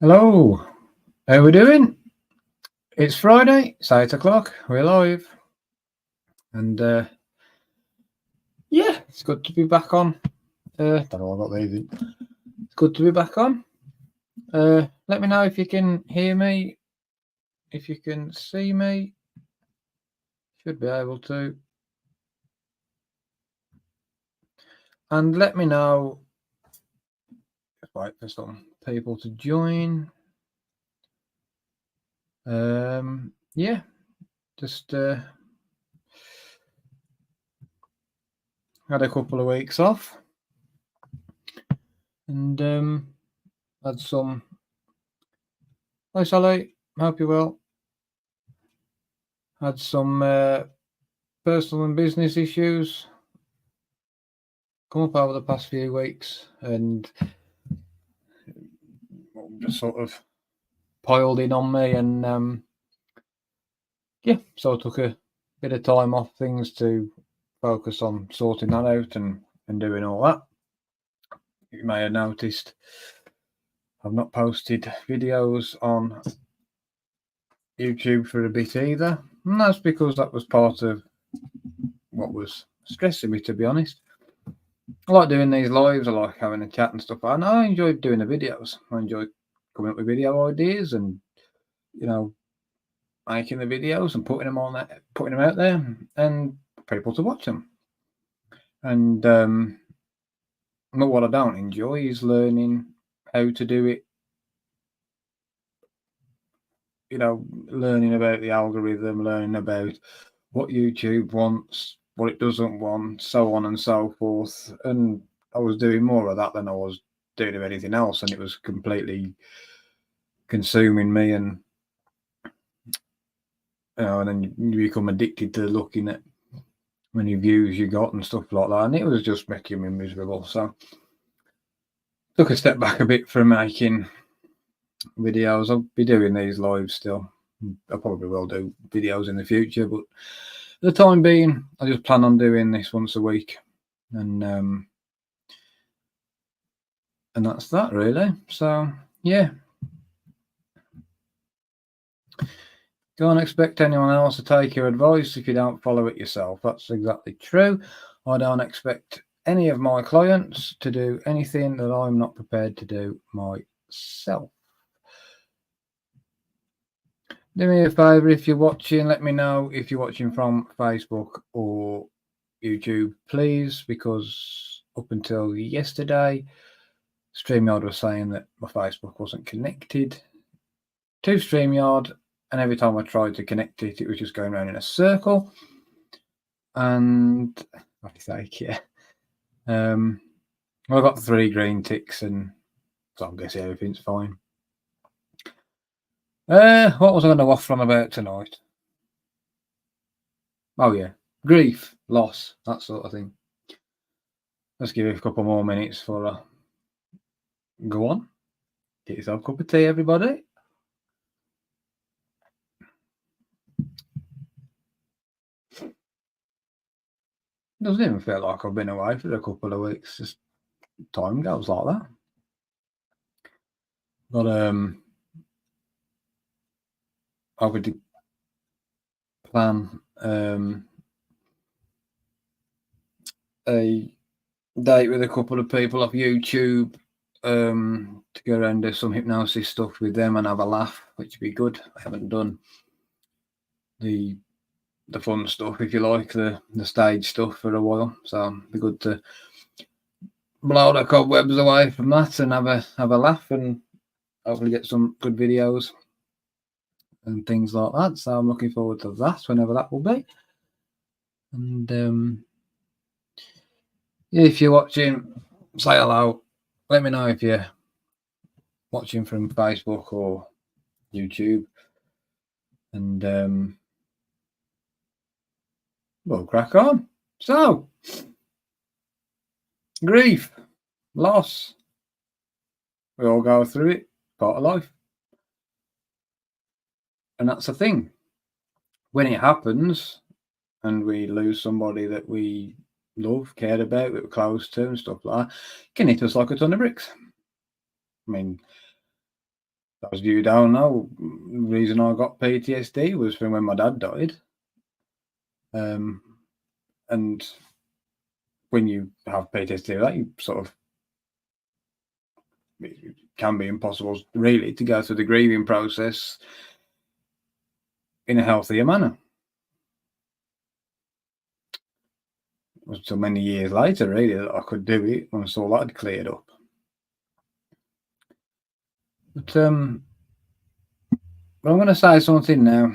Hello, how we doing? It's Friday, it's 8 o'clock, we're live. And yeah, it's good to be back on. Don't know what I got these in. It's good to be back on. Let me know if you can hear me, if you can see me. Should be able to. And let me know. Just wait for some people to join. Yeah, just had a couple of weeks off. And had some. Hi Sally, hope you're well. Had some personal and business issues come up over the past few weeks, and just sort of piled in on me, and yeah, so I took a bit of time off things to focus on sorting that out and doing all that. You may have noticed I've not posted videos on YouTube for a bit either, and that's because that was part of what was stressing me, to be honest. I like doing these lives, I like having a chat and stuff, and I enjoy doing the videos. I enjoy coming up with video ideas and, you know, making the videos and putting them out there, and people to watch them. And but what I don't enjoy is learning how to do it. You know, learning about the algorithm, learning about what YouTube wants, what it doesn't want, so on and so forth. And I was doing more of that than I was doing of anything else, and it was completely consuming me. And and then you become addicted to looking at many views you got and stuff like that, and it was just making me miserable. So took a step back a bit from making videos. I'll be doing these live still. I probably will do videos in the future, but for the time being, I just plan on doing this once a week, and that's that really. So yeah, don't expect anyone else to take your advice if you don't follow it yourself. That's exactly true. I don't expect any of my clients to do anything that I'm not prepared to do myself. Do me a favour, if you're watching, let me know if you're watching from Facebook or YouTube, please, because up until yesterday, StreamYard was saying that my Facebook wasn't connected to StreamYard, and every time I tried to connect it, it was just going around in a circle. And what do you think? Yeah. Well, I got 3 green ticks, and so I'm guessing everything's fine. What was I going to waffle on about tonight? Oh yeah, grief, loss, that sort of thing. Let's give it a couple more minutes for go on. Get yourself a cup of tea, everybody. Doesn't even feel like I've been away for a couple of weeks. Just time goes like that. But I would plan a date with a couple of people off YouTube to go around and do some hypnosis stuff with them and have a laugh, which would be good. I haven't done the fun stuff, if you like, the stage stuff for a while, so it'd be good to blow the cobwebs away from that and have a laugh and hopefully get some good videos and things like that. So I'm looking forward to that, whenever that will be. And if you're watching, say hello. Let me know if you're watching from Facebook or YouTube, and we'll crack on. So, grief, loss, we all go through it, part of life. And that's the thing. When it happens and we lose somebody that we love, cared about, that we're close to and stuff like that, it can hit us like a ton of bricks. I mean, those of you who don't know, the reason I got PTSD was from when my dad died. And when you have PTSD, that you sort of, it can be impossible really to go through the grieving process in a healthier manner. It was so many years later really that I could do it when I saw that had cleared up. But I'm going to say something now,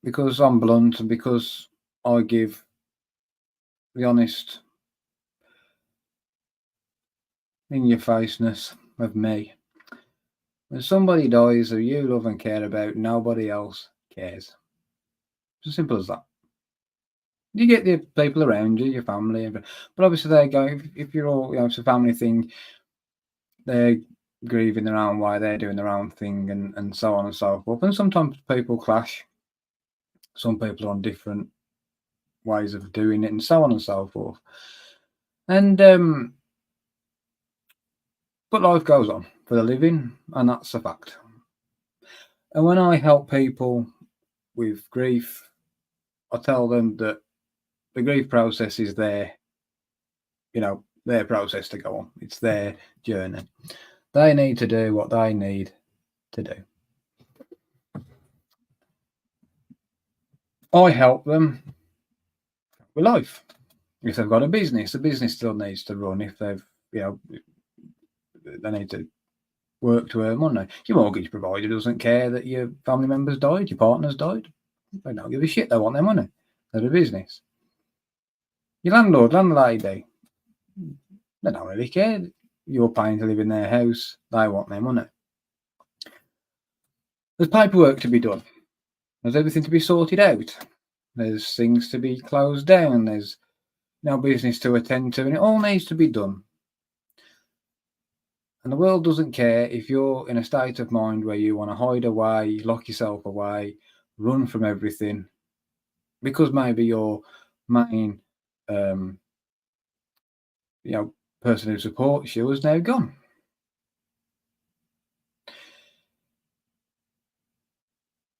because I'm blunt and because I give the honest, in your faceness of me. When somebody dies who you love and care about, nobody else cares. It's as simple as that. You get the people around you, your family, but obviously they go, if you're all, it's a family thing, they're grieving their own way, they're doing their own thing, and so on and so forth. And sometimes people clash. Some people are on different ways of doing it, and so on and so forth. And but life goes on for the living, and that's a fact. And when I help people with grief, I tell them that the grief process is their process to go on. It's their journey. They need to do what they need to do. I help them with life. If they've got a business, the business still needs to run. If they've, they need to work to earn money. Your mortgage provider doesn't care that your family members died, your partner's died. They don't give a shit. They want their money. They're a business. Your landlady, they don't really care. You're paying to live in their house. They want their money. There's paperwork to be done. There's everything to be sorted out. There's things to be closed down. There's no business to attend to, and it all needs to be done. And the world doesn't care if you're in a state of mind where you want to hide away, lock yourself away, run from everything, because maybe your main, person who supports you is now gone.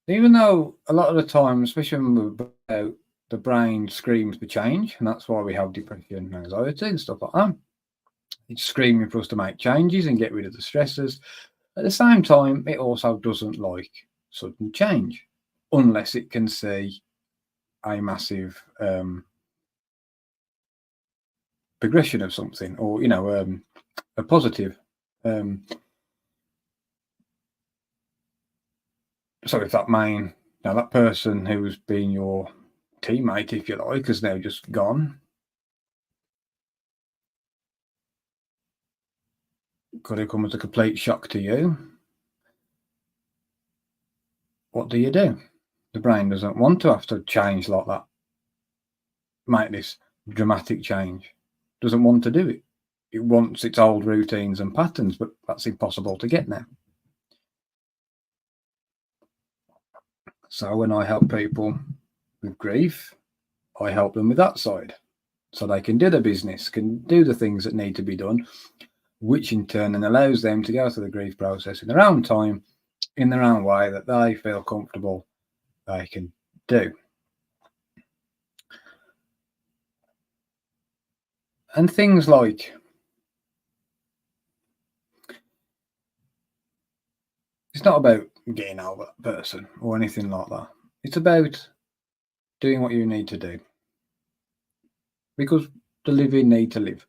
Even though a lot of the time, especially when we're about, the brain screams for change, and that's why we have depression and anxiety and stuff like that. It's screaming for us to make changes and get rid of the stressors. At the same time, it also doesn't like sudden change, unless it can see a massive progression of something, or a positive. So if that person who's been your teammate, if you like, is now just gone, could it come as a complete shock to you? What do? The brain doesn't want to have to change like that, make this dramatic change. Doesn't want to do it. It wants its old routines and patterns, but that's impossible to get now. So when I help people with grief, I help them with that side, so they can do their business, can do the things that need to be done, which in turn then allows them to go through the grief process in their own time, in their own way that they feel comfortable they can do. And things like, it's not about getting over that person or anything like that. It's about doing what you need to do, because the living need to live.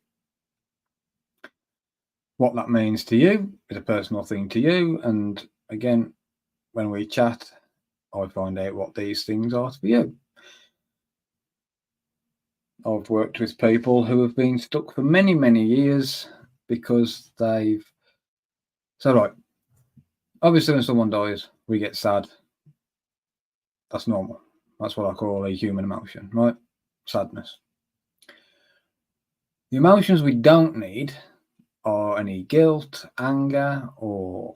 What that means to you is a personal thing to you. And again, when we chat, I find out what these things are for you. I've worked with people who have been stuck for many, many years because they've... So, right, obviously when someone dies, we get sad. That's normal. That's what I call a human emotion, right? Sadness. The emotions we don't need are any guilt, anger, or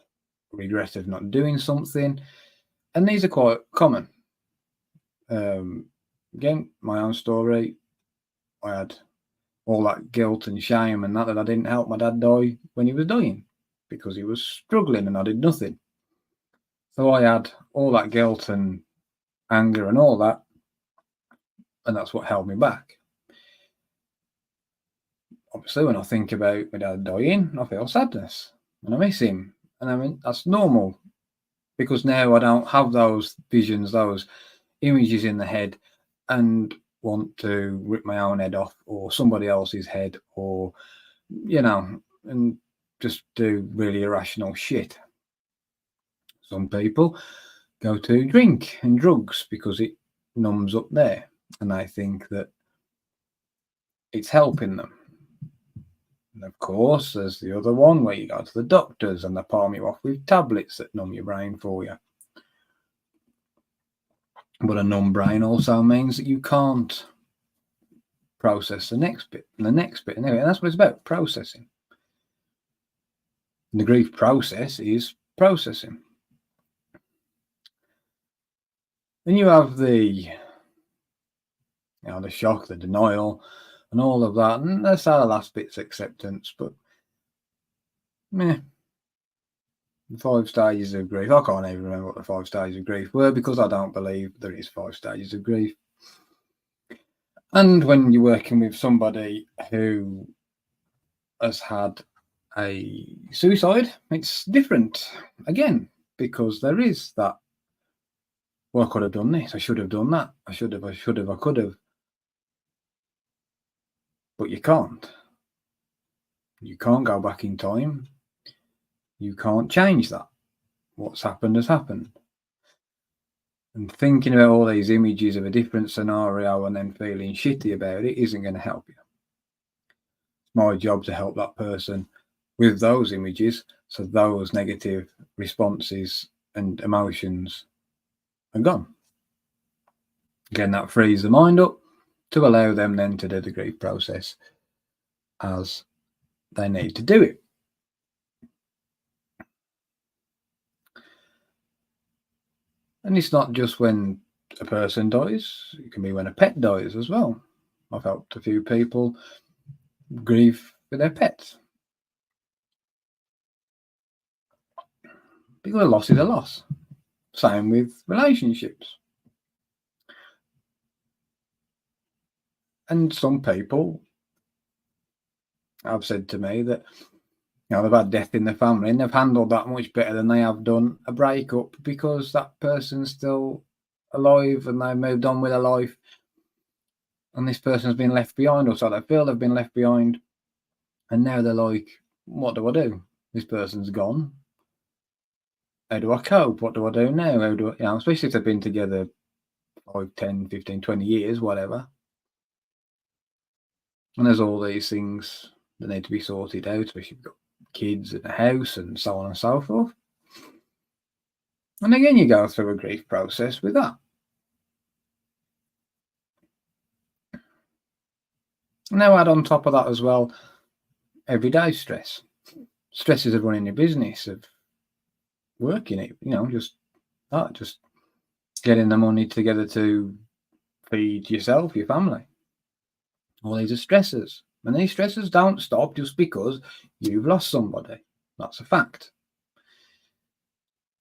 regret of not doing something. And these are quite common. Again, my own story, I had all that guilt and shame and that I didn't help my dad die when he was dying, because he was struggling and I did nothing. So I had all that guilt and anger and all that, and that's what held me back. Obviously, when I think about my dad dying, I feel sadness and I miss him. And I mean, that's normal because now I don't have those visions, those images in the head and want to rip my own head off or somebody else's head or, and just do really irrational shit. Some people go to drink and drugs because it numbs up there and they think that it's helping them. And of course, there's the other one where you go to the doctors and they palm you off with tablets that numb your brain for you. But a numb brain also means that you can't process the next bit and the next bit. Anyway, and that's what it's about, processing. And the grief process is processing. Then you have the shock, the denial, and all of that. And that's how the last bit's acceptance. But the 5 stages of grief. I can't even remember what the 5 stages of grief were because I don't believe there is 5 stages of grief. And when you're working with somebody who has had a suicide, it's different again because there is that. Well, I could have done this. I should have done that. I should have. I could have. But you can't. You can't go back in time. You can't change that. What's happened has happened. And thinking about all these images of a different scenario and then feeling shitty about it isn't going to help you. It's my job to help that person with those images so those negative responses and emotions are gone. Again, that frees the mind up to allow them then to do the grief process as they need to do it. And it's not just when a person dies, it can be when a pet dies as well. I've helped a few people grieve with their pets. Because a loss is a loss. Same with relationships. And some people have said to me that they've had death in the family and they've handled that much better than they have done a breakup because that person's still alive and they moved on with their life and this person's been left behind, or so they feel they've been left behind, and now they're like, what do I do? This person's gone. How do I cope? What do I do now? How do I, especially if they've been together 5, 10, 15, 20 years, whatever. And there's all these things that need to be sorted out, especially if you've got kids and a house and so on and so forth. And again, you go through a grief process with that. Now add on top of that as well, everyday stress. Stresses of running your business, of working it, just getting the money together to feed yourself, your family. All these are stresses. And these stresses don't stop just because you've lost somebody. That's a fact.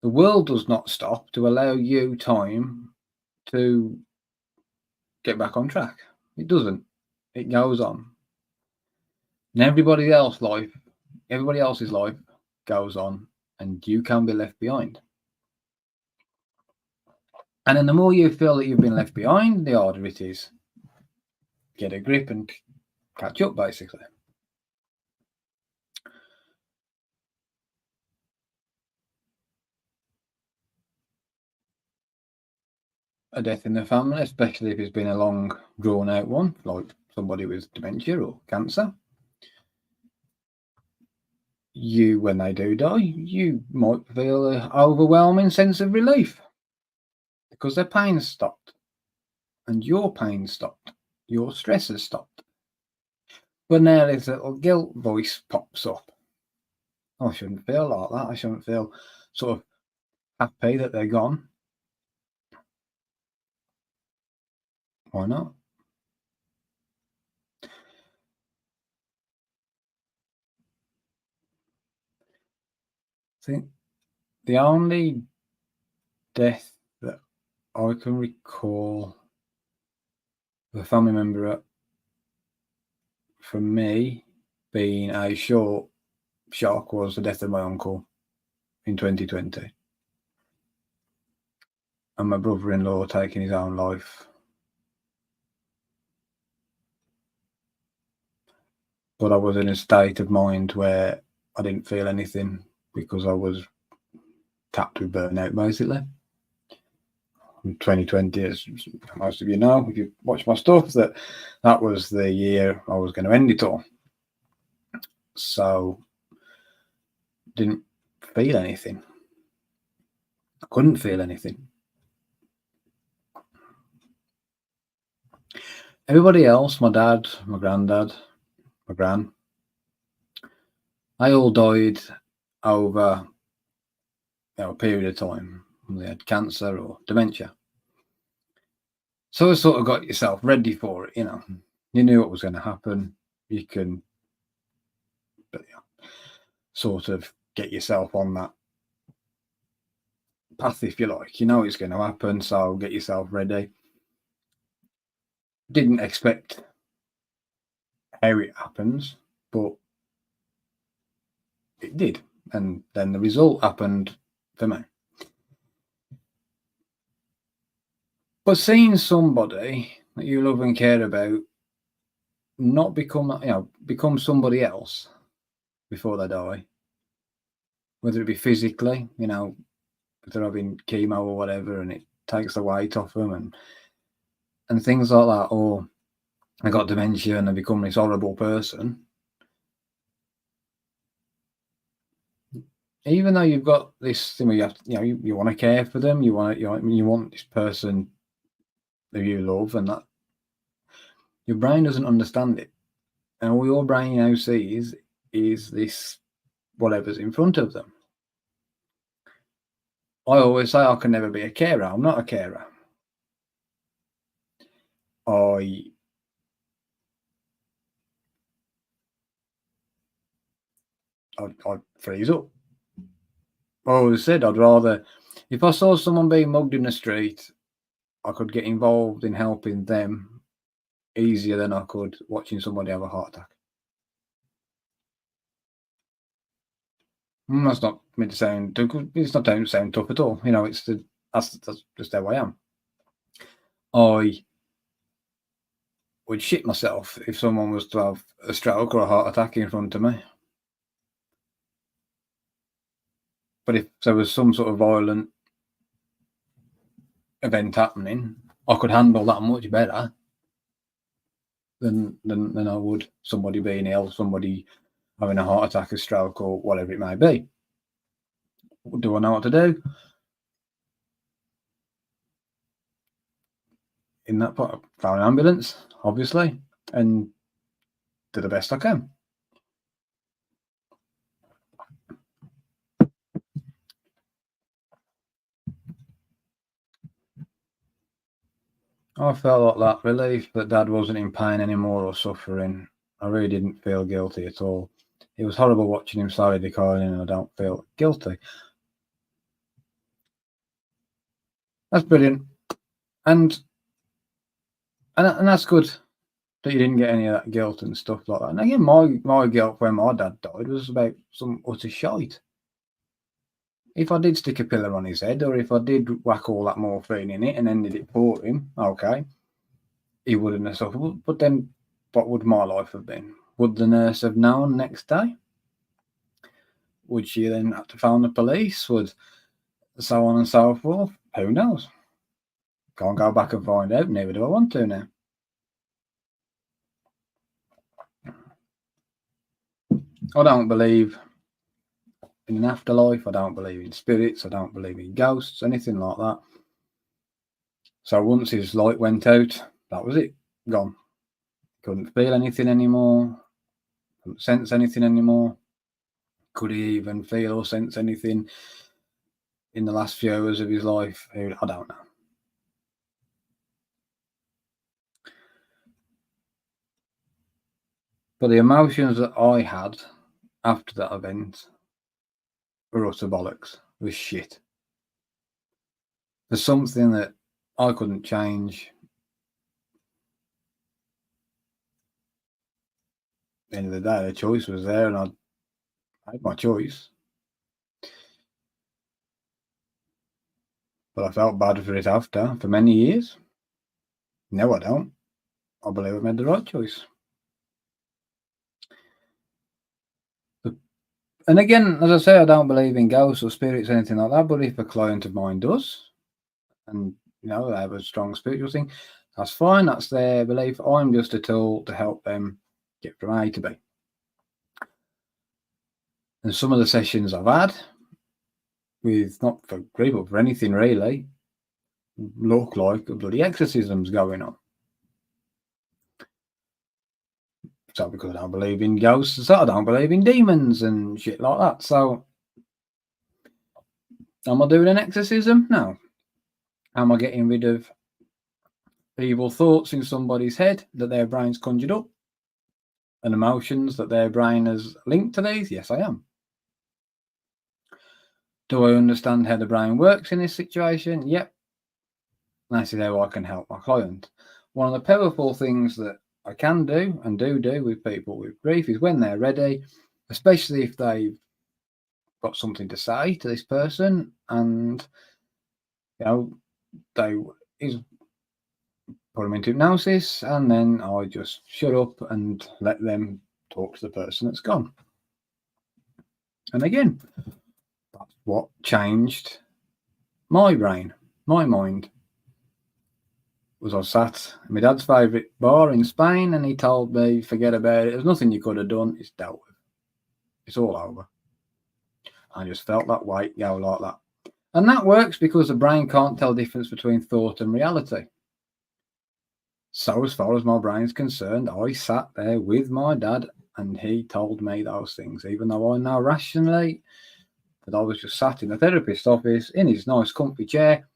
The world does not stop to allow you time to get back on track. It doesn't. It goes on. And everybody else's life goes on, and you can be left behind. And then the more you feel that you've been left behind, the harder it is. Get a grip and catch up, basically. A death in the family, especially if it's been a long, drawn-out one, like somebody with dementia or cancer. When they do die, you might feel an overwhelming sense of relief because their pain stopped and your pain stopped, your stress has stopped. But now this little guilt voice pops up. I shouldn't feel like that. I shouldn't feel sort of happy that they're gone. Why not? I think the only death that I can recall, the family member for me being a short shock was the death of my uncle in 2020, and my brother-in-law taking his own life. But I was in a state of mind where I didn't feel anything because I was tapped with burnout, basically. In 2020, as most of you know, if you watch my stuff, that was the year I was going to end it all. So, didn't feel anything. I couldn't feel anything. Everybody else, my dad, my granddad, my gran, they all died over a period of time. They had cancer or dementia. So you sort of got yourself ready for it, You knew what was going to happen. You can sort of get yourself on that path, if you like. You know it's going to happen, so get yourself ready. Didn't expect how it happens, but it did. And then the result happened for me. But seeing somebody that you love and care about not become somebody else before they die, whether it be physically, if they're having chemo or whatever, and it takes the weight off them and things like that, or they got dementia and they become this horrible person. Even though you've got this thing where you have to, you want to care for them, you want this person that you love, and that your brain doesn't understand it, and all your brain now sees is this whatever's in front of them. I always say I can never be a carer. I'm not a carer. I'd freeze up. I always said I'd rather, if I saw someone being mugged in the street, I could get involved in helping them easier than I could watching somebody have a heart attack. That's not meant to sound. It's not to sound tough at all. That's just how I am. I would shit myself if someone was to have a stroke or a heart attack in front of me. But if there was some sort of violent event happening, I could handle that much better than I would somebody being ill, somebody having a heart attack, a stroke, or whatever it may be. Do I know what to do? In that part, phone an ambulance, obviously, and do the best I can. I felt like that relief that Dad wasn't in pain anymore or suffering. I really didn't feel guilty at all. It was horrible watching him slowly declining, and I don't feel guilty. That's brilliant, and that's good that you didn't get any of that guilt and stuff like that. And again, my guilt when my dad died was about some utter shite. If I did stick a pillar on his head, or if I did whack all that morphine in it and ended it for him, okay, he wouldn't have suffered. But then, what would my life have been? Would the nurse have known next day? Would she then have to phone the police? Would so on and so forth? Who knows? Can't go back and find out. Neither do I want to now. I don't believe in an afterlife. I don't believe in spirits. I don't believe in ghosts, anything like that. So once his light went out, that was it. Gone. Couldn't feel anything anymore. Couldn't sense anything anymore. Could he even feel or sense anything in the last few hours of his life? I don't know. But the emotions that I had after that event were utter bollocks. It was shit. there's something that I couldn't change. At the end of the day, the choice was there, and I made my choice. But I felt bad for it after, for many years. No, I don't. I believe I made the right choice. And again, as I say, I don't believe in ghosts or spirits or anything like that. But if a client of mine does, and they have a strong spiritual thing, that's fine. That's their belief. I'm just a tool to help them get from A to B. And some of the sessions I've had, with not for grief but for anything really, look like a bloody exorcism's going on. So because I don't believe in ghosts, so I don't believe in demons and shit like that. So am I doing an exorcism? No. Am I getting rid of evil thoughts in somebody's head that their brain's conjured up and emotions that their brain has linked to these? Yes, I am. Do I understand how the brain works in this situation? Yep. This is how I can help my client. One of the powerful things that I can do and do with people with grief is when they're ready, especially if they've got something to say to this person, and they is put them into hypnosis, and then I just shut up and let them talk to the person that's gone. And again, that's what changed my brain, my mind. Was I sat in my dad's favourite bar in Spain, and he told me, forget about it, there's nothing you could have done, it's dealt with. It's all over. I just felt that weight go like that. And that works because the brain can't tell the difference between thought and reality. So as far as my brain's concerned, I sat there with my dad and he told me those things, even though I know rationally that I was just sat in the therapist's office in his nice comfy chair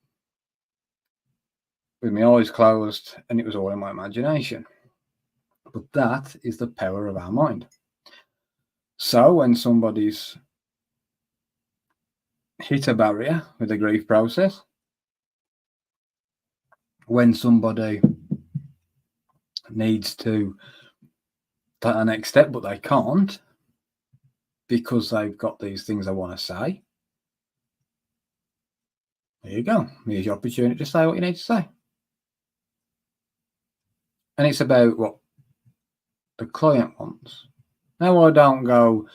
with my eyes closed, and it was all in my imagination. But that is the power of our mind. So when somebody's hit a barrier with the grief process, when somebody needs to take the next step but they can't because they've got these things they want to say, there you go. Here's your opportunity to say what you need to say. And it's about what the client wants. Now, I don't go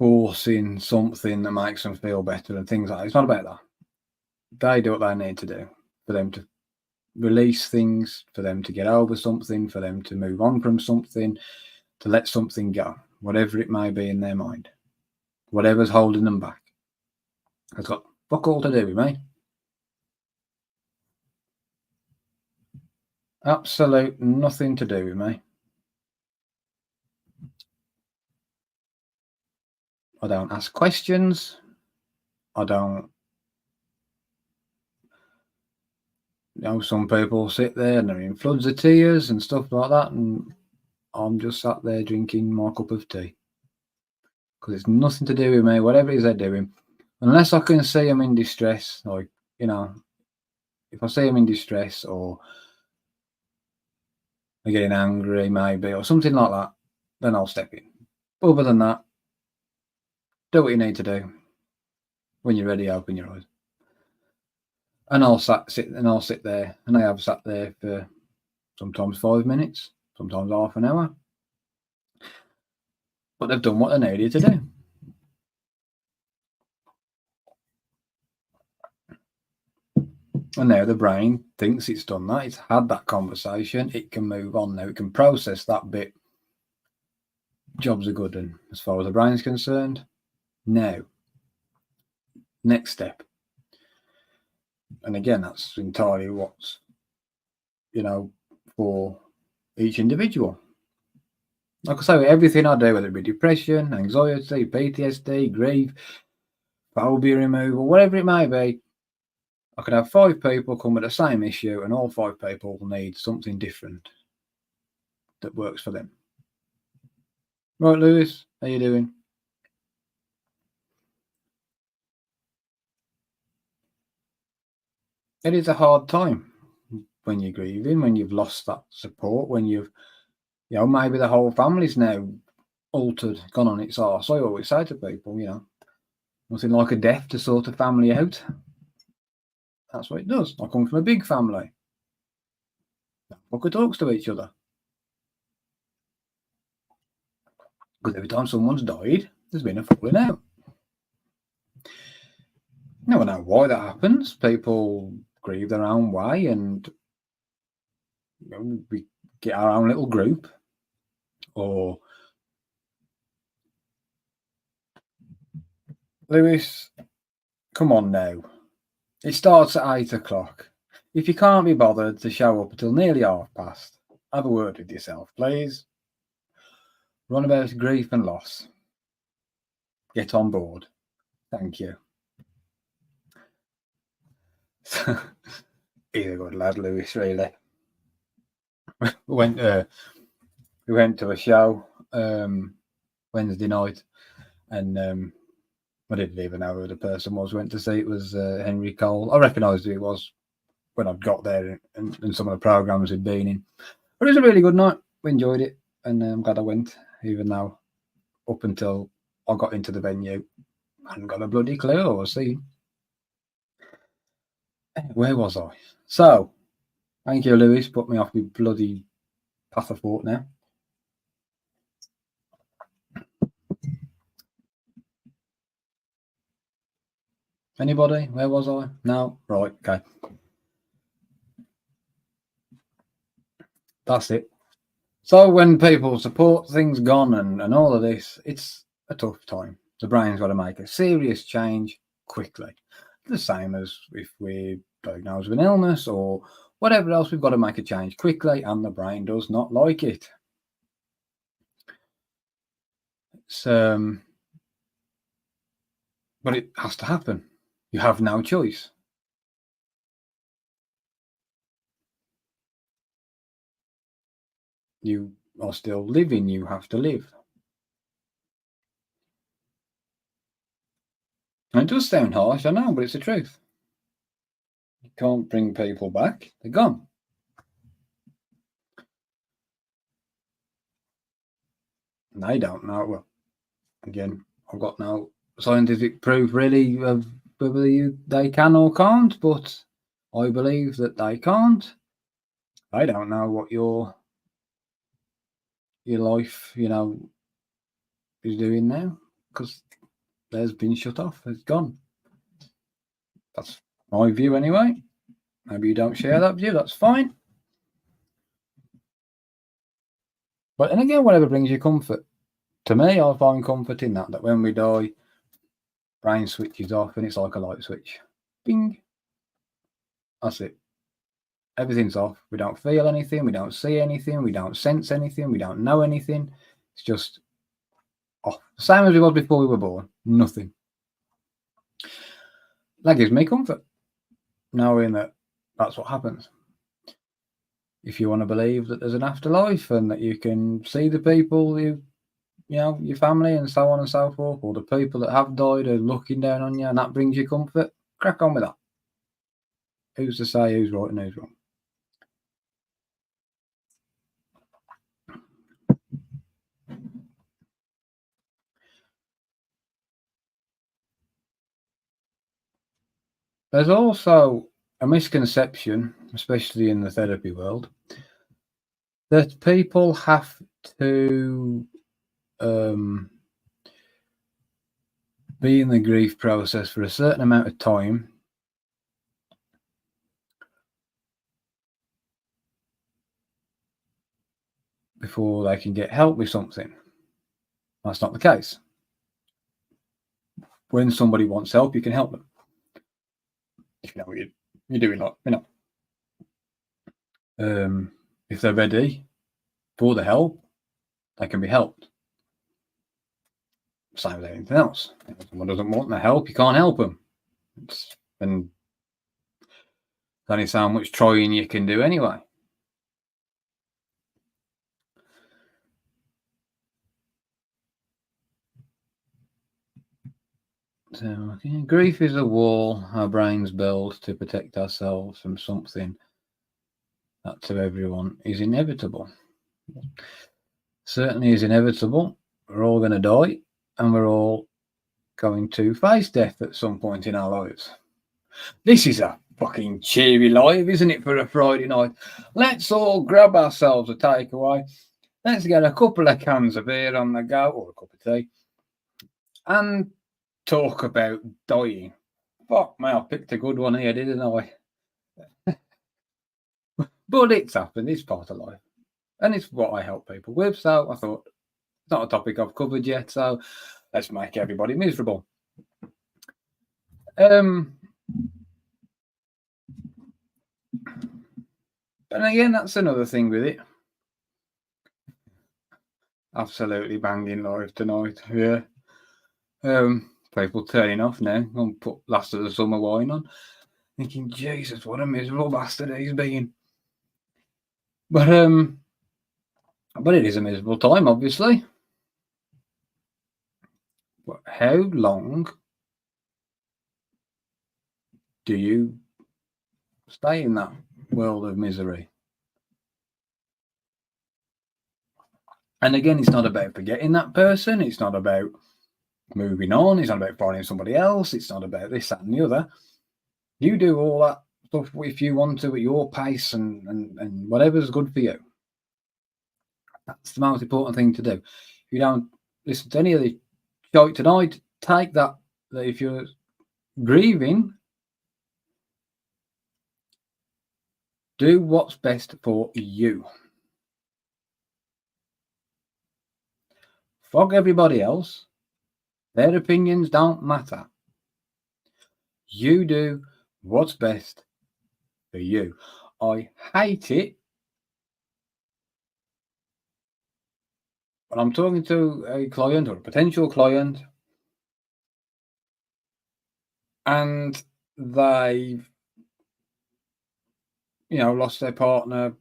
forcing something that makes them feel better and things like that. It's not about that. They do what they need to do for them to release things, for them to get over something, for them to move on from something, to let something go, whatever it may be in their mind, whatever's holding them back. It's got fuck all to do with me. Absolute nothing to do with me. I don't ask questions. I don't. Some people sit there and they're in floods of tears and stuff like that, and I'm just sat there drinking my cup of tea because it's nothing to do with me, whatever it is they're doing. Unless I can see them in distress, like, if I see them in distress or they're getting angry maybe or something like that, then I'll step in. Other than that, do what you need to do. When you're ready, open your eyes. And I'll sit there, and I have sat there for sometimes 5 minutes, sometimes half an hour. But they've done what they needed to do. And now the brain thinks it's done that. It's had that conversation. It can move on now. It can process that bit. Jobs are good. And as far as the brain's concerned, now, next step. And again, that's entirely what's, for each individual. Like I say, everything I do, whether it be depression, anxiety, PTSD, grief, phobia removal, whatever it may be, I could have 5 people come with the same issue, and all 5 people need something different that works for them. Right, Lewis, how you doing? It is a hard time when you're grieving, when you've lost that support, when maybe the whole family's now altered, gone on its arse. I always say to people, nothing like a death to sort a family out. That's what it does. I come from a big family. Fucker talks to each other. Because every time someone's died, there's been a falling out. Now I know why that happens. People grieve their own way, and we get our own little group. Or Lewis, come on now. It starts at 8 o'clock. If you can't be bothered to show up until nearly past, have a word with yourself, please. Run about grief and loss. Get on board. Thank you. He's a good lad, Lewis, really. we went to a show Wednesday night, and I didn't even know who the person was. Went to see it was Henry Cole. I recognised who it was when I got there and some of the programmes he'd been in. But it was a really good night. We enjoyed it, and I'm glad I went, even though up until I got into the venue, I hadn't got a bloody clue I was seeing. Where was I? So, thank you, Lewis. Put me off my bloody path of thought now. Anybody? Where was I? No? Right, okay. That's it. So when people support things gone and all of this, it's a tough time. The brain's got to make a serious change quickly. The same as if we're diagnosed with an illness or whatever else, we've got to make a change quickly, and the brain does not like it. But it has to happen. You have no choice. You are still living. You have to live. And it does sound harsh, I know, but it's the truth. You can't bring people back. They're gone. And they don't know. Well, again, I've got no scientific proof really of whether they can or can't, but I believe that they can't. I don't know what your life, is doing now, because theirs been shut off. It's gone. That's my view anyway. Maybe you don't share that view. That's fine. But and again, whatever brings you comfort. To me, I find comfort in that when we die, brain switches off and it's like a light switch. Bing. That's it. Everything's off. We don't feel anything. We don't see anything. We don't sense anything. We don't know anything. It's just off. Same as it was before we were born. Nothing. That gives me comfort, knowing that that's what happens. If you want to believe that there's an afterlife and that you can see the people your family and so on and so forth, or the people that have died are looking down on you, and that brings you comfort, crack on with that. Who's to say who's right and who's wrong? There's also a misconception, especially in the therapy world, that people have to be in the grief process for a certain amount of time before they can get help with something. That's not the case. When somebody wants help, you can help them. If you know what you're doing, if they're ready for the help, they can be helped. Same with anything else. If someone doesn't want the help, you can't help them. And there's only so much trying you can do anyway. So, okay, grief is a wall our brains build to protect ourselves from something that to everyone is inevitable. Certainly is inevitable. We're all going to die, and we're all going to face death at some point in our lives. This is a fucking cheery live, isn't it, for a Friday night? Let's all grab ourselves a takeaway. Let's get a couple of cans of beer on the go, or a cup of tea, and talk about dying. Fuck me, I picked a good one here, didn't I? But it's happened, it's part of life. And it's what I help people with, so I thought, it's not a topic I've covered yet, so let's make everybody miserable. And again, that's another thing with it. Absolutely banging live tonight, yeah. People turning off now and put Last of the Summer Wine on, thinking, Jesus, what a miserable bastard he's been. But it is a miserable time, obviously. But how long do you stay in that world of misery? And again, it's not about forgetting that person. It's not about moving on. It's not about finding somebody else. It's not about this, that, and the other. You do all that stuff if you want to at your pace and whatever's good for you. That's the most important thing to do. If you don't listen to any of the shite tonight, take that if you're grieving, do what's best for you. Fuck everybody else. Their opinions don't matter. You do what's best for you. I hate it when I'm talking to a client or a potential client and they've, lost their partner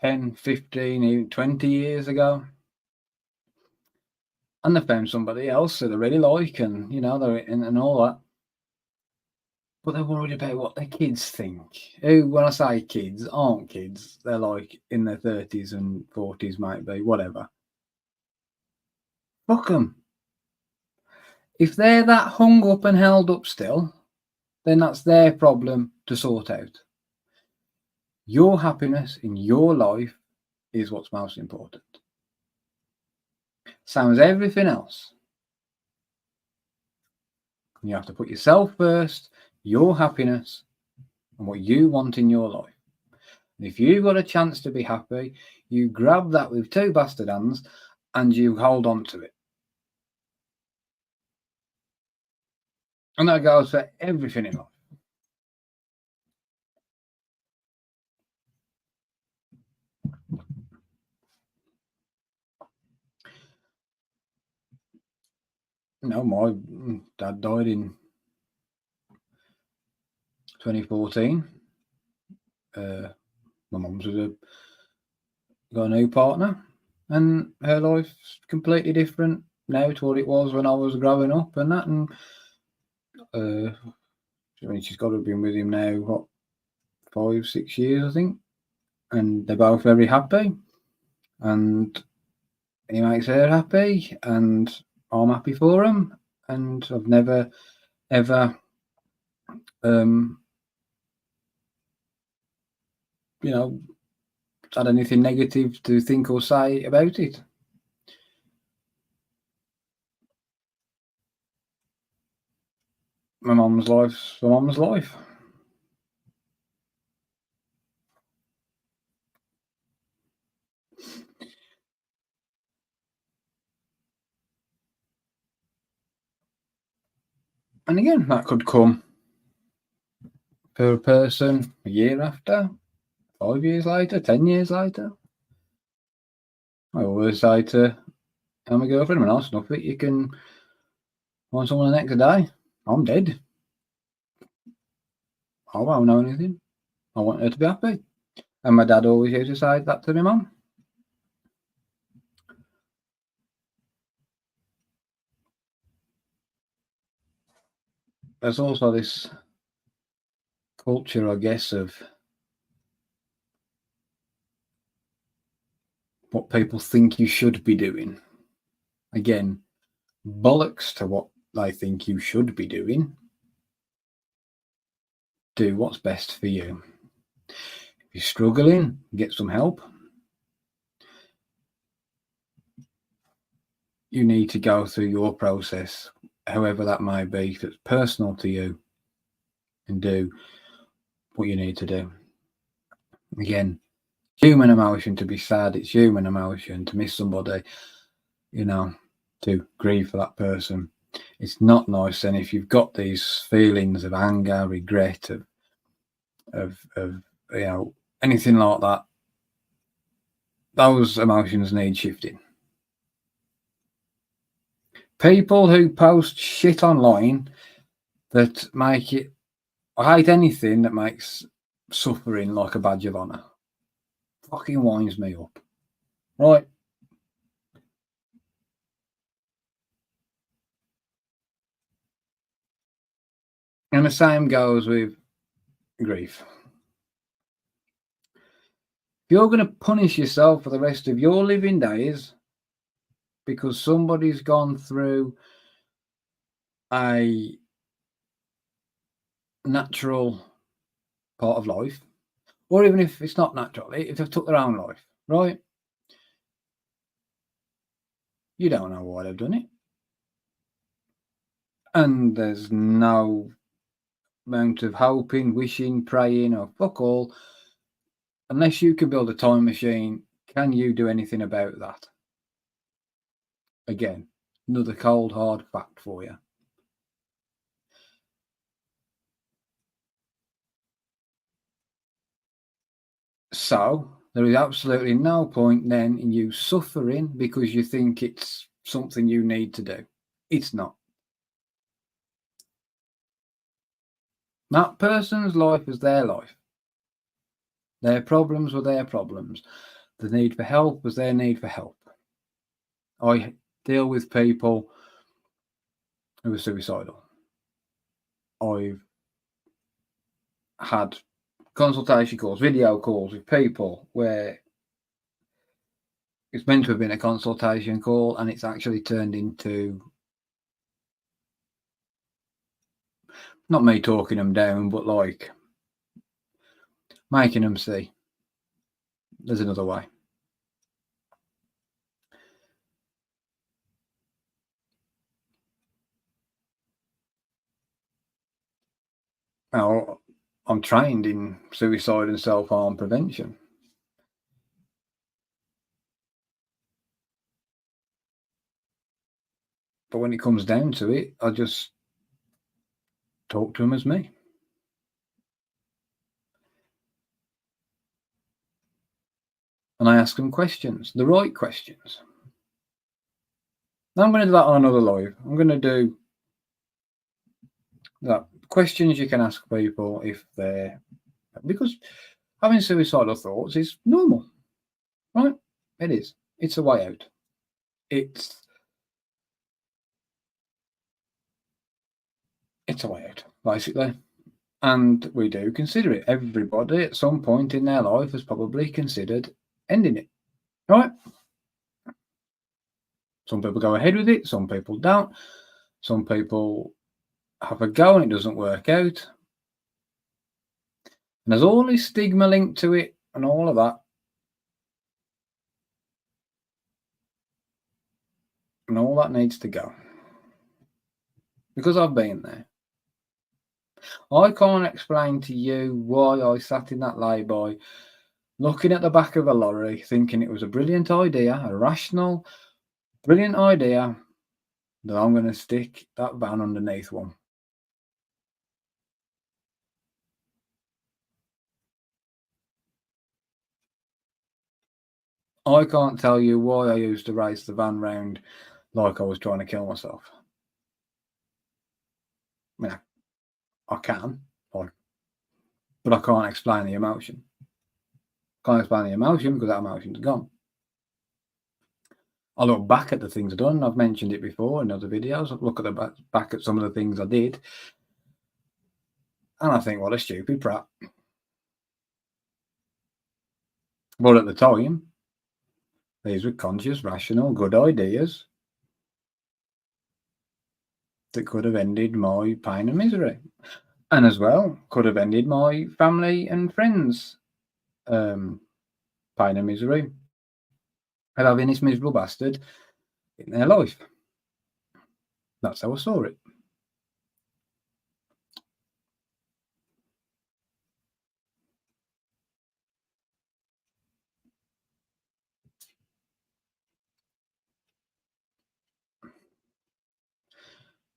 10, 15, even 20 years ago. And they found somebody else that they really like and, they're in and all that. But they're worried about what their kids think. Who, when I say kids, aren't kids. They're like in their 30s and 40s, might be, whatever. Fuck them. If they're that hung up and held up still, then that's their problem to sort out. Your happiness in your life is what's most important. Same as everything else. You have to put yourself first, your happiness, and what you want in your life. And if you've got a chance to be happy, you grab that with two bastard hands and you hold on to it. And that goes for everything in life. My dad died in 2014. My mum's got a new partner, and her life's completely different now to what it was when I was growing up and that. And she's got to have been with him now, what, 5, 6 years, I think. And they're both very happy, and he makes her happy, and I'm happy for him. And I've never, ever, had anything negative to think or say about it. My mum's life's my mum's life. And again, that could come for a person a year after, 5 years later, 10 years later. I always say to my girlfriend, when I snuff it, you can find someone the next day. I'm dead. I won't know anything. I want her to be happy. And my dad always used to say that to my mum. there's also this culture, I guess, of what people think you should be doing. Again, bollocks to what they think you should be doing. Do what's best for you. If you're struggling, get some help. You need to go through your process, however that may be, if it's personal to you, and do what you need to do. Again, human emotion to be sad, it's human emotion to miss somebody, to grieve for that person. It's not nice. And if you've got these feelings of anger, regret, of anything like that, those emotions need shifting. People who post shit online that make it, I hate anything that makes suffering like a badge of honour. Fucking winds me up. Right? And the same goes with grief. If you're going to punish yourself for the rest of your living days because somebody's gone through a natural part of life, or even if it's not natural, if they've took their own life, right? You don't know why they've done it. And there's no amount of hoping, wishing, praying, or fuck all. Unless you can build a time machine, can you do anything about that? Again, another cold, hard fact for you. So, there is absolutely no point then in you suffering because you think it's something you need to do. It's not. That person's life is their life. Their problems were their problems. The need for help was their need for help. I deal with people who are suicidal. I've had consultation calls, video calls with people where it's meant to have been a consultation call and it's actually turned into not me talking them down, but like making them see there's another way. Now, I'm trained in suicide and self-harm prevention. But when it comes down to it, I just talk to them as me. And I ask them questions, the right questions. Now I'm going to do that on another live. I'm going to do that. Questions you can ask people if they're, because having suicidal thoughts is normal, right? It is. It's a way out. It's a way out, basically. And we do consider it. Everybody at some point in their life has probably considered ending it, right? Some people go ahead with it, some people don't. Some people have a go and it doesn't work out. And there's all this stigma linked to it and all of that. And all that needs to go. Because I've been there. I can't explain to you why I sat in that lay-by looking at the back of a lorry thinking it was a brilliant idea, a rational, brilliant idea, that I'm going to stick that van underneath one. I can't tell you why I used to race the van round like I was trying to kill myself. Yeah, I can, but I can't explain the emotion. Can't explain the emotion because that emotion's gone. I look back at the things I've done. I've mentioned it before in other videos. I look at the back at some of the things I did, And I think, what a stupid prat. But at the time, these were conscious, rational, good ideas that could have ended my pain and misery. And as well, could have ended my family and friends' pain and misery of having this miserable bastard in their life. That's how I saw it.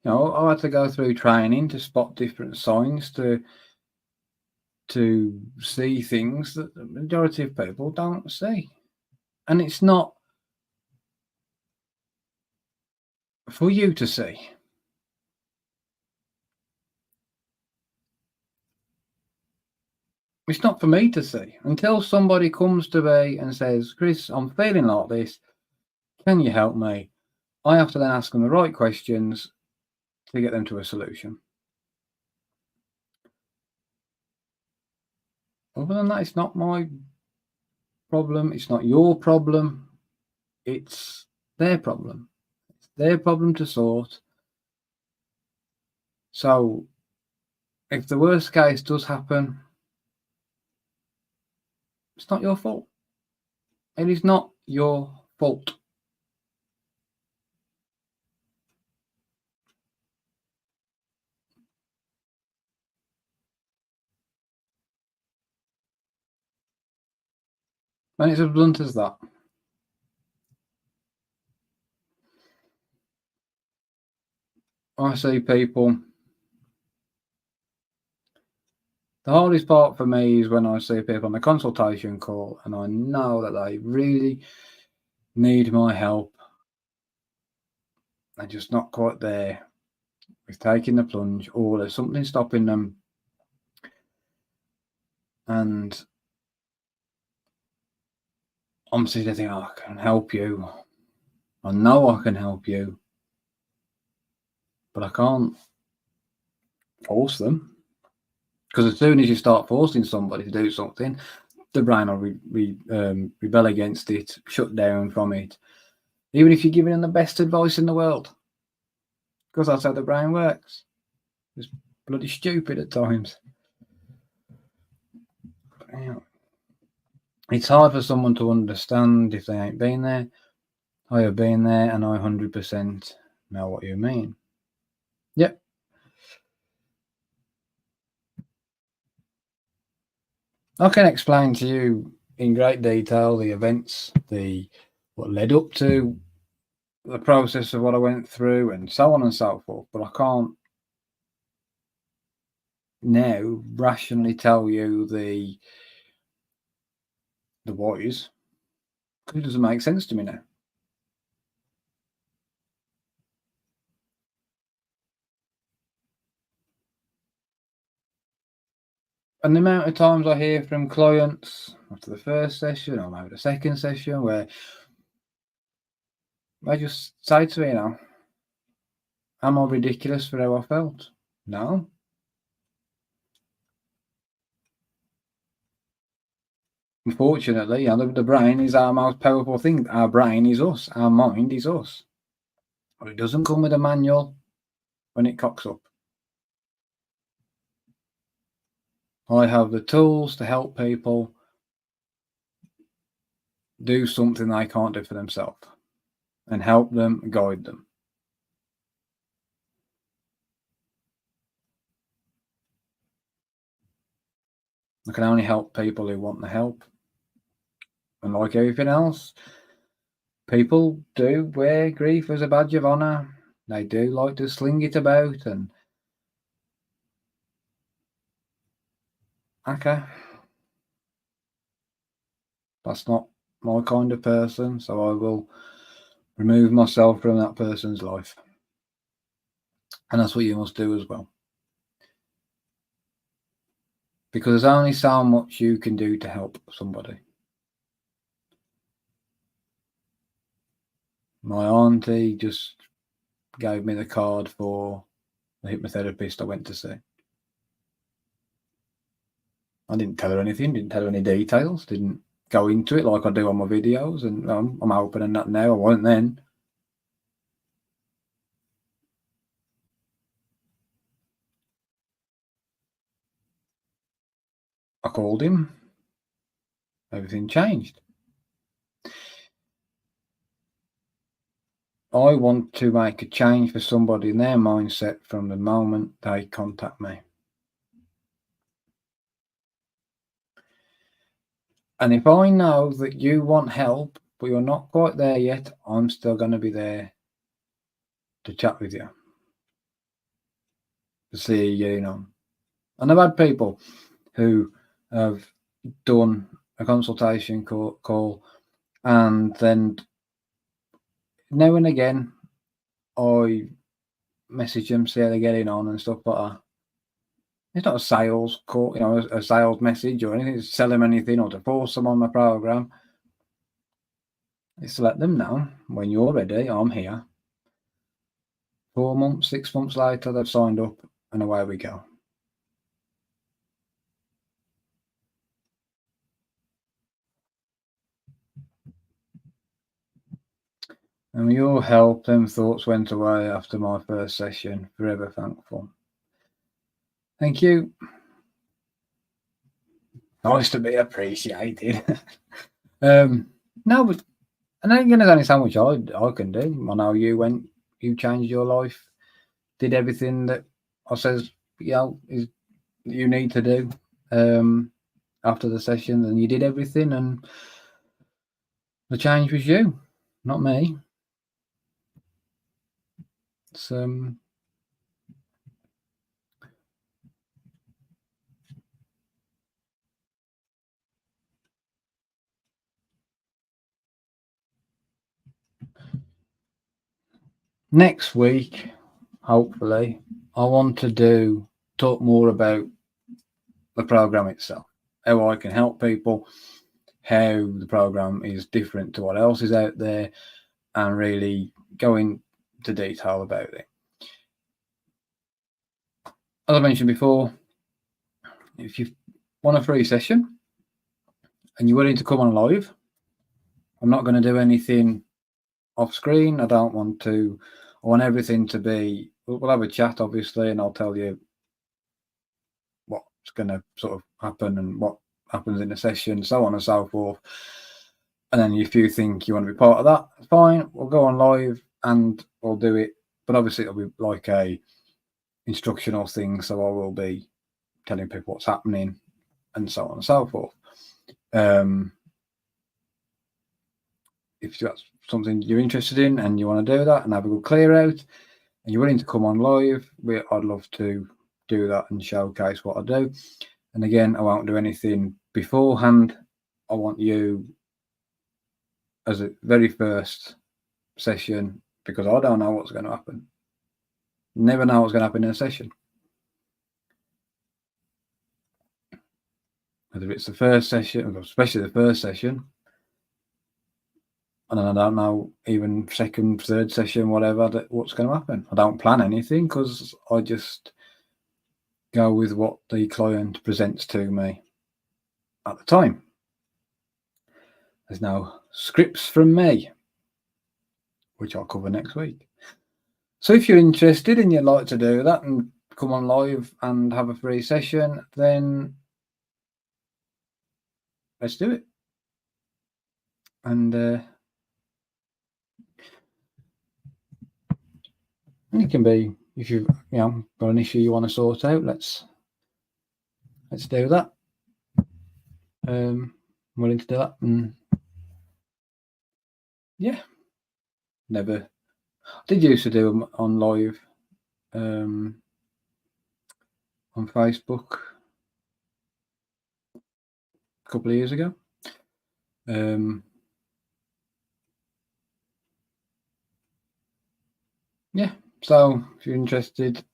You know, I had to go through training to spot different signs to see things that the majority of people don't see. And it's not for you to see. It's not for me to see. Until somebody comes to me and says, Chris, I'm feeling like this. Can you help me? I have to then ask them the right questions to get them to a solution. Other than that, it's not my problem. It's not your problem. It's their problem. It's their problem to sort. So if the worst case does happen, it's not your fault. It is not your fault. And it's as blunt as that. I see people. The hardest part for me is when I see people on a consultation call and I know that they really need my help. They're just not quite there with taking the plunge, or there's something stopping them. And I'm sitting there thinking, I can help you. I know I can help you. But I can't force them. Because as soon as you start forcing somebody to do something, the brain will rebel against it, shut down from it. Even if you're giving them the best advice in the world. Because that's how the brain works. It's bloody stupid at times. It's hard for someone to understand if they ain't been there. I have been there and I 100% know what you mean. Yep. I can explain to you in great detail the events, what led up to the process of what I went through and so on and so forth, but I can't now rationally tell you the whys, because it doesn't make sense to me now. And the amount of times I hear from clients after the first session or maybe the second session where they just say to me, am I ridiculous for how I felt? No. Unfortunately, the brain is our most powerful thing. Our brain is us. Our mind is us. But it doesn't come with a manual when it cocks up. I have the tools to help people do something they can't do for themselves and help them, guide them. I can only help people who want the help. And like everything else, people do wear grief as a badge of honour. They do like to sling it about and okay. That's not my kind of person, so I will remove myself from that person's life. And that's what you must do as well. Because there's only so much you can do to help somebody. My auntie just gave me the card for the hypnotherapist I went to see. I didn't tell her anything, didn't tell her any details, didn't go into it like I do on my videos, and I'm opening that now. I won't then. I called him. Everything changed. I want to make a change for somebody in their mindset from the moment they contact me. And if I know that you want help, but you're not quite there yet, I'm still going to be there to chat with you, to see you getting on. And I've had people who have done a consultation call and then now and again I message them, see how they're getting on and stuff like that. It's not a sales call, a sales message or anything to sell them anything or to force them on my program. It's to let them know when you're ready, I'm here. 4 months, 6 months later, they've signed up and away we go. And with your help, them thoughts went away after my first session. Forever thankful. Thank you. Nice to be appreciated. No, but and then there's only so much I can do. I know you changed your life, did everything that I says is you need to do after the session, and you did everything, and the change was you, not me. It's next week, hopefully, I want to talk more about the program itself, how I can help people, how the program is different to what else is out there, and really go into detail about it. As I mentioned before, if you want a free session and you're willing to come on live, I'm not going to do anything off screen. I don't want to. I want everything to be. We'll have a chat, obviously, and I'll tell you what's going to sort of happen and what happens in the session, so on and so forth. And then if you think you want to be part of that, fine. We'll go on live and we'll do it. But obviously, it'll be like a instructional thing, so I will be telling people what's happening and so on and so forth. If that's something you're interested in and you want to do that and have a good clear out and you're willing to come on live, I'd love to do that and showcase what I do. And again, I won't do anything beforehand. I want you as a very first session, because I don't know what's going to happen. Never know what's going to happen in a session. Whether it's the first session, especially the first session, and I don't know even second, third session, whatever, what's going to happen. I don't plan anything because I just go with what the client presents to me at the time. There's no scripts from me, which I'll cover next week. So if you're interested and you'd like to do that and come on live and have a free session, then let's do it. And it can be, if you've got an issue you want to sort out, let's do that. I'm willing to do that. And yeah, never. I did used to do them on live on Facebook a couple of years ago. Yeah, so if you're interested,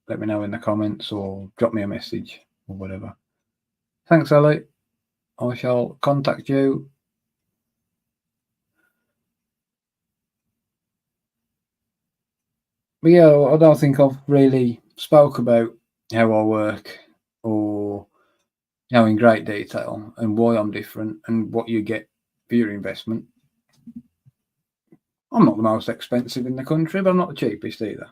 let me know in the comments or drop me a message or whatever. Thanks, Ellie. I shall contact you. But yeah, I don't think I've really spoke about how I work or in great detail, and why I'm different and what you get for your investment. I'm not the most expensive in the country, but I'm not the cheapest either.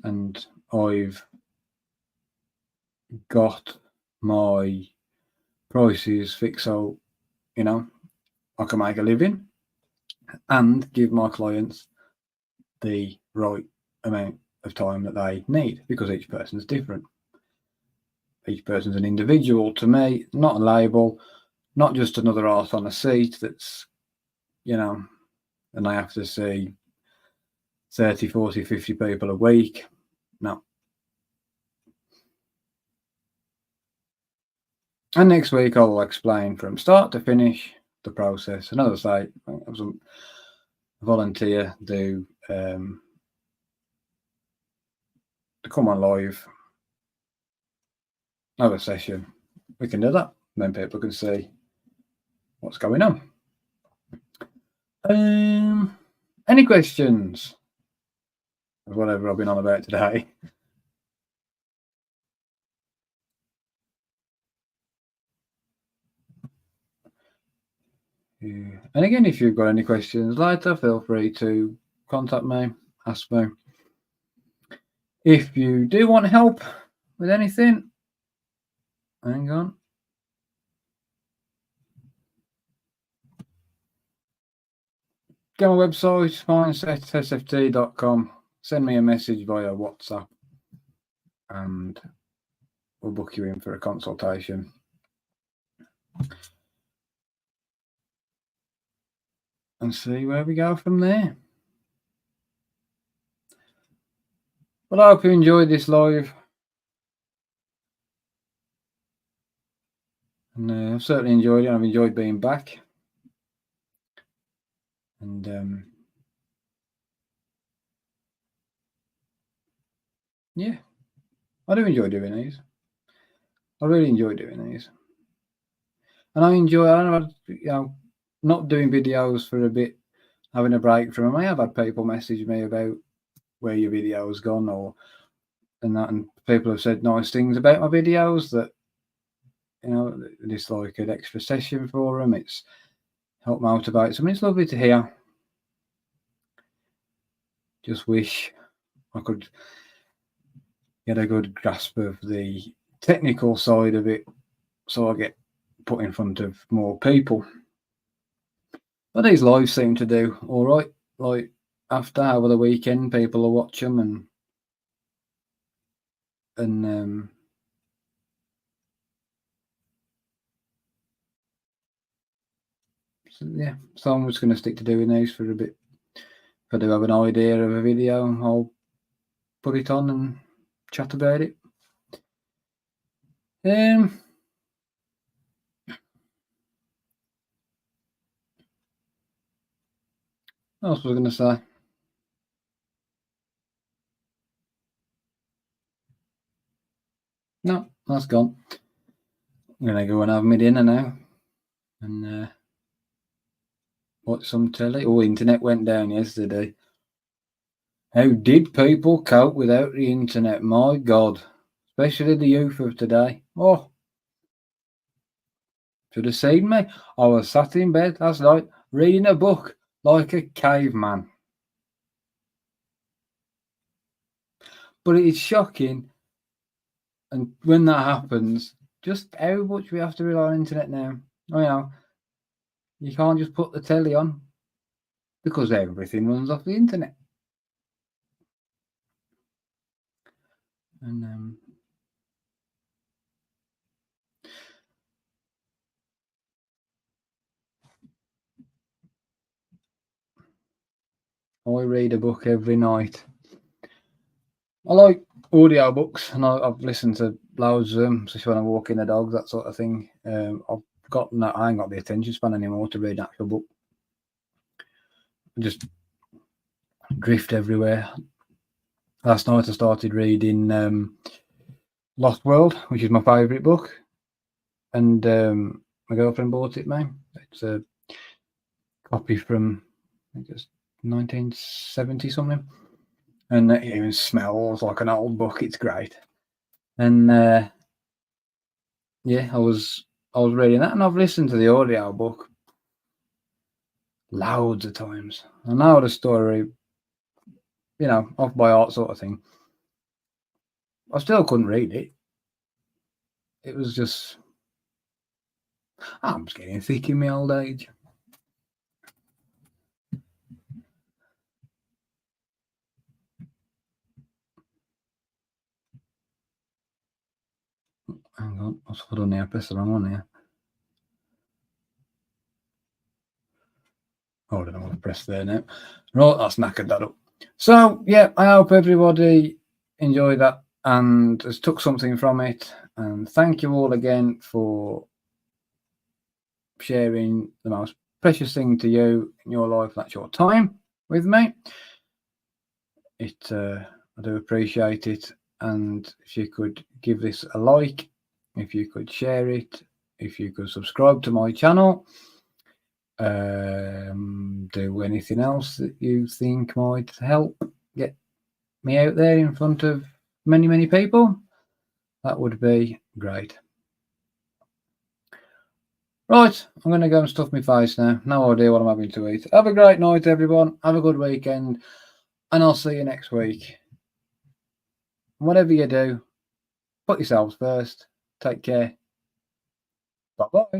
And I've got my prices fixed so, I can make a living and give my clients the right amount of time that they need, because each person's different. Each person's an individual to me, not a label, not just another horse on a seat that's, and I have to see 30, 40, 50 people a week. No. And next week I will explain from start to finish the process. And as I say, I was a volunteer to come on live, have a session. We can do that. Then people can see what's going on. Any questions of whatever I've been on about today? Yeah. And again, if you've got any questions later, feel free to contact me, ask me. If you do want help with anything, hang on. Go on my website, mindsetsft.com. Send me a message via WhatsApp and we'll book you in for a consultation. And see where we go from there. Well, I hope you enjoyed this live. And I've certainly enjoyed it. I've enjoyed being back. And yeah, I do enjoy doing these. I really enjoy doing these. And I don't know, not doing videos for a bit, having a break from them. I have had people message me about where your video's gone and people have said nice things about my videos, that it's like an extra session for them. It's helped motivate them. It's lovely to hear. Just wish I could get a good grasp of the technical side of it, so I get put in front of more people. But these lives seem to do all right. Like over the weekend, people will watch them and so, yeah. So I'm just going to stick to doing these for a bit. If I do have an idea of a video, I'll put it on and chat about it. What else was I going to say? No, that's gone. I'm going to go and have my dinner now and watch some telly. Oh, internet went down yesterday. How did people cope without the internet? My God. Especially the youth of today. Oh, should have seen me. I was sat in bed last night reading a book like a caveman. But it is shocking, and when that happens, just how much we have to rely on internet now. You can't just put the telly on because everything runs off the internet. And I read a book every night. I like audio books, and I've listened to loads of them, especially when I'm walking the dogs, that sort of thing. I ain't got the attention span anymore to read an actual book. I just drift everywhere. Last night I started reading Lost World, which is my favourite book, and my girlfriend bought it, man. It's a copy from, I think it's 1970 something, and it even smells like an old book. It's great. And yeah, I was reading that, and I've listened to the audio book loads of times. I know the story, off by heart sort of thing. I still couldn't read it. It was just, I'm just getting thick in my old age. Hang on, what's put on here? Press the wrong one here. Oh, I don't know what to press there now. Right, that's knackered that up. So, yeah, I hope everybody enjoyed that and has took something from it. And thank you all again for sharing the most precious thing to you in your life. That's your time with me. I do appreciate it. And if you could give this a like, if you could share it, if you could subscribe to my channel, do anything else that you think might help get me out there in front of many, many people, that would be great. Right, I'm going to go and stuff my face now. No idea what I'm having to eat. Have a great night, everyone. Have a good weekend. And I'll see you next week. Whatever you do, put yourselves first. Take care. Bye-bye.